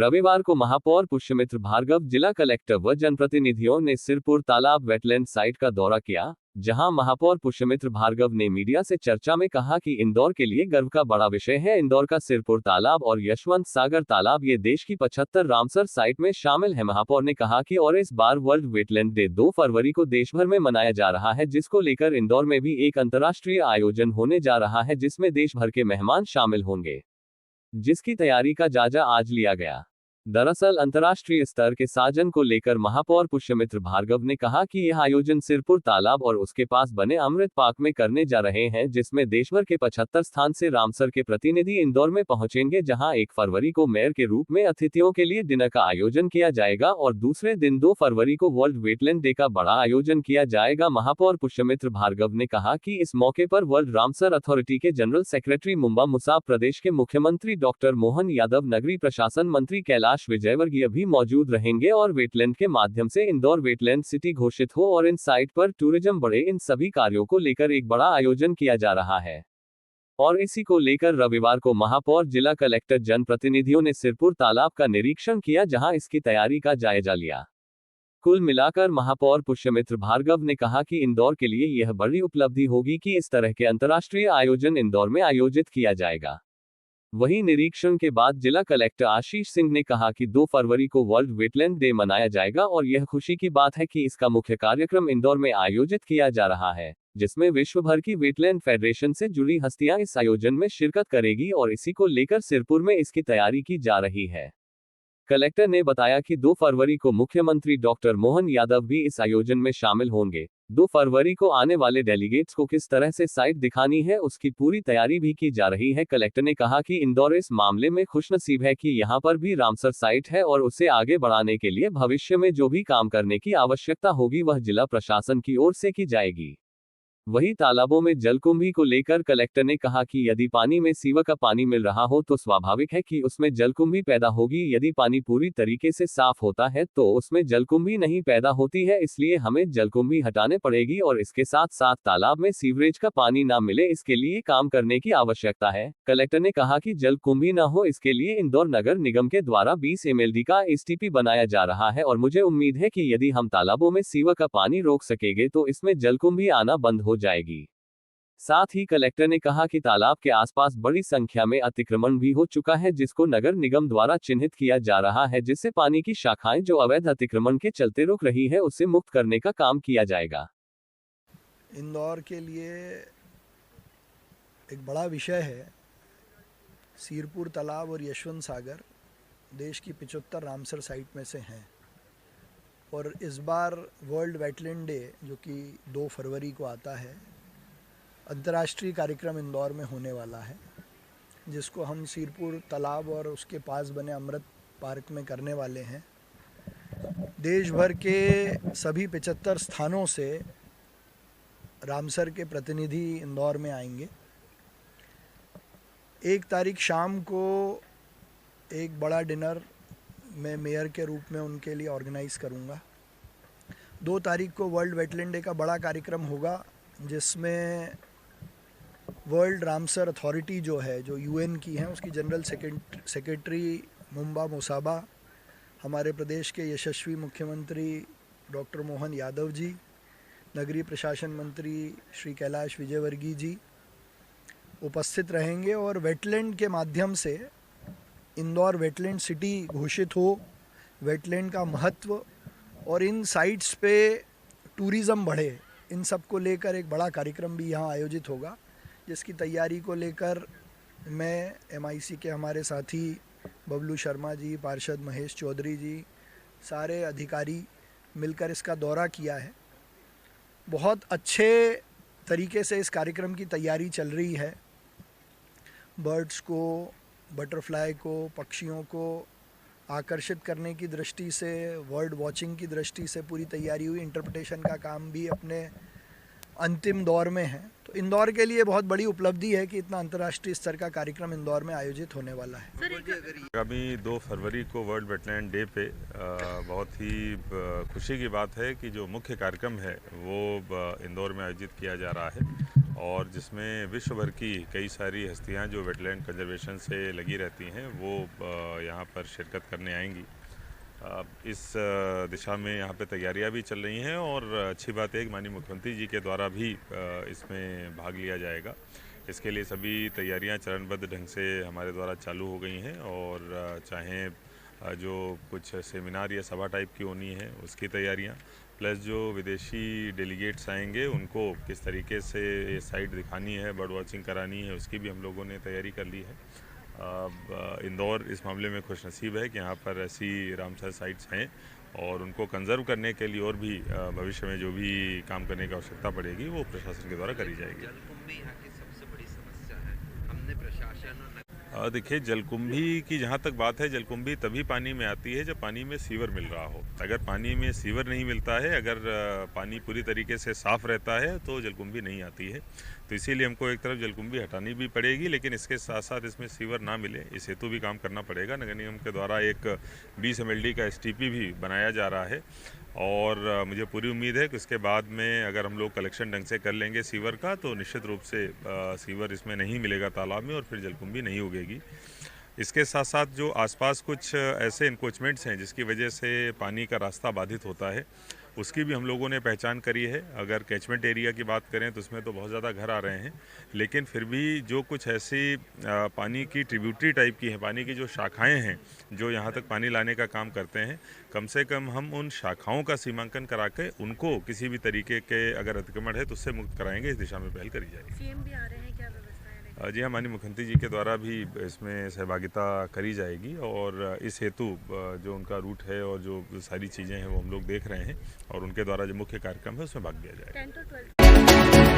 रविवार को महापौर पुष्यमित्र भार्गव, जिला कलेक्टर व जनप्रतिनिधियों ने सिरपुर तालाब वेटलैंड साइट का दौरा किया, जहां महापौर पुष्यमित्र भार्गव ने मीडिया से चर्चा में कहा कि इंदौर के लिए गर्व का बड़ा विषय है। इंदौर का सिरपुर तालाब और यशवंत सागर तालाब ये देश की 75 रामसर साइट में शामिल है। महापौर ने कहा कि और इस बार वर्ल्ड वेटलैंड डे 2 फरवरी को देश भर में मनाया जा रहा है, जिसको लेकर इंदौर में भी एक अंतर्राष्ट्रीय आयोजन होने जा रहा है, जिसमें देश भर के मेहमान शामिल होंगे, जिसकी तैयारी का जायजा आज लिया गया। दरअसल अंतर्राष्ट्रीय स्तर के साजन को लेकर महापौर पुष्यमित्र भार्गव ने कहा कि यह आयोजन सिरपुर तालाब और उसके पास बने अमृत पार्क में करने जा रहे हैं, जिसमें देशभर के 75 स्थान से रामसर के प्रतिनिधि इंदौर में पहुंचेंगे, जहां 1 फरवरी को मेयर के रूप में अतिथियों के लिए डिनर का आयोजन किया जाएगा और दूसरे दिन 2 फरवरी को वर्ल्ड वेटलैंड डे का बड़ा आयोजन किया जाएगा। महापौर पुष्यमित्र भार्गव ने कहा कि इस मौके पर वर्ल्ड रामसर अथॉरिटी के जनरल सेक्रेटरी मुंबा मुसाब, प्रदेश के मुख्यमंत्री डॉक्टर मोहन यादव, नगरीय प्रशासन मंत्री कैलाश विजयवर्गीय भी मौजूद रहेंगे और वेटलैंड के माध्यम से इंदौर वेटलैंड सिटी घोषित हो और इन साइट पर टूरिज्म बढ़े। इन सभी कार्यों को लेकर एक बड़ा आयोजन किया जा रहा है और इसी को लेकर रविवार को महापौर, जिला कलेक्टर, जनप्रतिनिधियों ने सिरपुर तालाब का निरीक्षण किया, जहां इसकी तैयारी का जायजा लिया। कुल मिलाकर महापौर पुष्यमित्र भार्गव ने कहा कि इंदौर के लिए यह बड़ी उपलब्धि होगी कि इस तरह के अंतर्राष्ट्रीय आयोजन इंदौर में आयोजित किया जाएगा। वहीं निरीक्षण के बाद जिला कलेक्टर आशीष सिंह ने कहा कि 2 फरवरी को वर्ल्ड वेटलैंड डे मनाया जाएगा और यह खुशी की बात है कि इसका मुख्य कार्यक्रम इंदौर में आयोजित किया जा रहा है, जिसमें विश्व भर की वेटलैंड फेडरेशन से जुड़ी हस्तियां इस आयोजन में शिरकत करेगी और इसी को लेकर सिरपुर में इसकी तैयारी की जा रही है। कलेक्टर ने बताया कि 2 फरवरी को मुख्यमंत्री डॉक्टर मोहन यादव भी इस आयोजन में शामिल होंगे। 2 फरवरी को आने वाले डेलीगेट्स को किस तरह से साइट दिखानी है, उसकी पूरी तैयारी भी की जा रही है। कलेक्टर ने कहा कि इंदौर इस मामले में खुशनसीब है कि यहां पर भी रामसर साइट है और उसे आगे बढ़ाने के लिए भविष्य में जो भी काम करने की आवश्यकता होगी वह जिला प्रशासन की ओर से की जाएगी। वहीं तालाबों में जलकुंभी को लेकर कलेक्टर ने कहा कि यदि पानी में सीवर का पानी मिल रहा हो तो स्वाभाविक है कि उसमें जलकुंभी पैदा होगी। यदि पानी पूरी तरीके से साफ होता है तो उसमें जलकुंभी नहीं पैदा होती है, इसलिए हमें जलकुंभी हटाने पड़ेगी और इसके साथ साथ तालाब में सीवरेज का पानी ना मिले, इसके लिए काम करने की आवश्यकता है। कलेक्टर ने कहा कि जलकुंभी न हो, इसके लिए इंदौर नगर निगम के द्वारा 20 MLD का STP बनाया जा रहा है और मुझे उम्मीद है कि यदि हम तालाबों में सीवर का पानी रोक सकेंगे तो इसमें जलकुंभी आना बंद हो जाएगी। साथ ही कलेक्टर ने कहा कि तालाब के आसपास बड़ी संख्या में अतिक्रमण भी हो चुका है, जिसको नगर निगम द्वारा चिन्हित किया जा रहा है, जिससे पानी की शाखाएं जो अवैध अतिक्रमण के चलते रुक रही है उसे मुक्त करने का काम किया जाएगा। इंदौर के लिए एक बड़ा विषय है। सिरपुर तालाब और यशवंत सागर देश की 75 रामसर साइट में से हैं और इस बार वर्ल्ड वेटलैंड डे, जो कि 2 फरवरी को आता है, अंतर्राष्ट्रीय कार्यक्रम इंदौर में होने वाला है, जिसको हम सिरपुर तालाब और उसके पास बने अमृत पार्क में करने वाले हैं। देश भर के सभी 75 स्थानों से रामसर के प्रतिनिधि इंदौर में आएंगे। 1 तारीख शाम को एक बड़ा डिनर मैं मेयर के रूप में उनके लिए ऑर्गेनाइज़ करूंगा। 2 तारीख को वर्ल्ड वेटलैंड डे का बड़ा कार्यक्रम होगा, जिसमें वर्ल्ड रामसर अथॉरिटी जो है, जो UN की है, उसकी जनरल सेक्रेटरी मुंबा मुसाबा, हमारे प्रदेश के यशस्वी मुख्यमंत्री डॉक्टर मोहन यादव जी, नगरीय प्रशासन मंत्री श्री कैलाश विजयवर्गीय जी उपस्थित रहेंगे और वेटलैंड के माध्यम से इंदौर वेटलैंड सिटी घोषित हो, वेटलैंड का महत्व और इन साइट्स पे टूरिज़्म बढ़े, इन सब को लेकर एक बड़ा कार्यक्रम भी यहाँ आयोजित होगा, जिसकी तैयारी को लेकर मैं MIC के हमारे साथी बबलू शर्मा जी, पार्षद महेश चौधरी जी, सारे अधिकारी मिलकर इसका दौरा किया है। बहुत अच्छे तरीके से इस कार्यक्रम की तैयारी चल रही है। बर्ड्स को, बटरफ्लाई को, पक्षियों को आकर्षित करने की दृष्टि से, बर्ड वॉचिंग की दृष्टि से पूरी तैयारी हुई। इंटरप्रिटेशन का काम भी अपने अंतिम दौर में है। तो इंदौर के लिए बहुत बड़ी उपलब्धि है कि इतना अंतर्राष्ट्रीय स्तर का कार्यक्रम इंदौर में आयोजित होने वाला है। आगामी 2 फरवरी को वर्ल्ड वेटलैंड डे पे बहुत ही खुशी की बात है कि जो मुख्य कार्यक्रम है वो इंदौर में आयोजित किया जा रहा है और जिसमें विश्व भर की कई सारी हस्तियां जो वेटलैंड कंजर्वेशन से लगी रहती हैं वो यहाँ पर शिरकत करने आएंगी। इस दिशा में यहाँ पे तैयारियां भी चल रही हैं और अच्छी बात है कि माननीय मुख्यमंत्री जी के द्वारा भी इसमें भाग लिया जाएगा। इसके लिए सभी तैयारियां चरणबद्ध ढंग से हमारे द्वारा चालू हो गई हैं और चाहे जो कुछ सेमिनार या सभा टाइप की होनी है उसकी तैयारियां, प्लस जो विदेशी डेलीगेट्स आएंगे उनको किस तरीके से ये साइट दिखानी है, बर्ड वॉचिंग करानी है, उसकी भी हम लोगों ने तैयारी कर ली है। इंदौर इस मामले में खुशनसीब है कि यहाँ पर ऐसी रामसर साइट्स हैं और उनको कंजर्व करने के लिए और भी भविष्य में जो भी काम करने की आवश्यकता पड़ेगी वो प्रशासन के द्वारा करी जाएगी। जलकुंभी यहाँ की सबसे बड़ी समस्या है। हमने प्रशासन और देखिए, जलकुंभी की जहाँ तक बात है, जलकुंभी तभी पानी में आती है जब पानी में सीवर मिल रहा हो। अगर पानी में सीवर नहीं मिलता है, अगर पानी पूरी तरीके से साफ़ रहता है तो जलकुंभी नहीं आती है। तो इसीलिए हमको एक तरफ जलकुंभी हटानी भी पड़ेगी, लेकिन इसके साथ साथ इसमें सीवर ना मिले इस हेतु भी काम करना पड़ेगा। नगर निगम के द्वारा एक 20 MLD का STP भी बनाया जा रहा है और मुझे पूरी उम्मीद है कि उसके बाद में अगर हम लोग कलेक्शन ढंग से कर लेंगे सीवर का तो निश्चित रूप से सीवर इसमें नहीं मिलेगा तालाब में और फिर जलकुंभी नहीं उगेगी। इसके साथ साथ जो आसपास कुछ ऐसे इंक्रोचमेंट्स हैं जिसकी वजह से पानी का रास्ता बाधित होता है, उसकी भी हम लोगों ने पहचान करी है। अगर कैचमेंट एरिया की बात करें तो उसमें तो बहुत ज़्यादा घर आ रहे हैं, लेकिन फिर भी जो कुछ ऐसी पानी की ट्रिब्यूटरी टाइप की हैं, पानी की जो शाखाएं हैं जो यहाँ तक पानी लाने का काम करते हैं, कम से कम हम उन शाखाओं का सीमांकन करा के उनको किसी भी तरीके के अगर अतिक्रमण है तो उससे मुक्त कराएंगे। इस दिशा में पहल करी जाएगी। सीएम भी आ रहे हैं, क्या व्यवस्था है? जी हाँ, माननीय मुख्यमंत्री जी के द्वारा भी इसमें सहभागिता करी जाएगी और इस हेतु जो उनका रूट है और जो सारी चीज़ें हैं वो हम लोग देख रहे हैं और उनके द्वारा जो मुख्य कार्यक्रम है उसमें भाग लिया जाएगा। 10 to 12